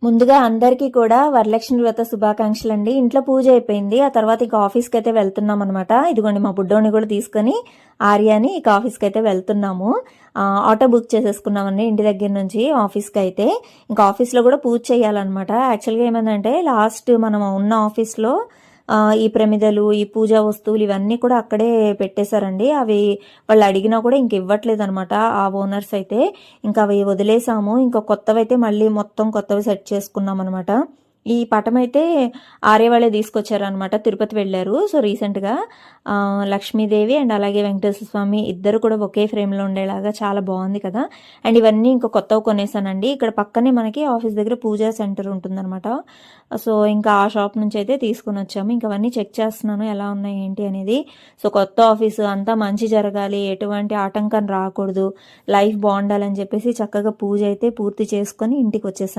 ముందుగా అందరికీ కూడా వరలక్ష్మి వ్రత శుభాకాంక్షలు అండి. ఇంట్లో పూజ అయిపోయింది. ఆ తర్వాత ఇక ఆఫీస్కి అయితే వెళ్తున్నాం అనమాట. ఇదిగోండి మా బుడ్డోని కూడా తీసుకొని ఆర్యాని ఇక ఆఫీస్కి అయితే వెళ్తున్నాము. ఆటో బుక్ చేసేసుకున్నామండి ఇంటి దగ్గర నుంచి ఆఫీస్కి అయితే. ఇంకా ఆఫీస్లో కూడా పూజ చేయాలన్నమాట. యాక్చువల్గా ఏమైందంటే లాస్ట్ మనం ఉన్న ఆఫీస్లో ఈ ప్రమిదలు, ఈ పూజా వస్తువులు ఇవన్నీ కూడా అక్కడే పెట్టేశారండి. అవి వాళ్ళు అడిగినా కూడా ఇంక ఇవ్వట్లేదు అనమాట ఆ ఓనర్స్ అయితే. ఇంకా అవి వదిలేసాము. ఇంకా కొత్తవైతే మళ్ళీ మొత్తం కొత్తవి సెట్ చేసుకున్నాం అనమాట. ఈ పటం అయితే ఆర్య వాళ్ళే తీసుకొచ్చారనమాట. తిరుపతి వెళ్ళారు. సో రీసెంట్గా లక్ష్మీదేవి అండ్ అలాగే వెంకటేశ్వర స్వామి ఇద్దరు కూడా ఒకే ఫ్రేమ్లో ఉండేలాగా చాలా బాగుంది కదా. అండ్ ఇవన్నీ ఇంకా కొత్తవి కొనేసానండి. ఇక్కడ పక్కనే మనకి ఆఫీస్ దగ్గర పూజా సెంటర్ ఉంటుందన్నమాట. సో ఇంకా ఆ షాప్ నుంచి అయితే తీసుకుని వచ్చాము. ఇంకా అవన్నీ చెక్ చేస్తున్నాను ఎలా ఉన్నాయి ఏంటి అనేది. సో కొత్త ఆఫీసు అంతా మంచి జరగాలి, ఎటువంటి ఆటంకం రాకూడదు, లైఫ్ బాగుండాలని చెప్పేసి చక్కగా పూజ అయితే పూర్తి చేసుకొని ఇంటికి వచ్చేసాను.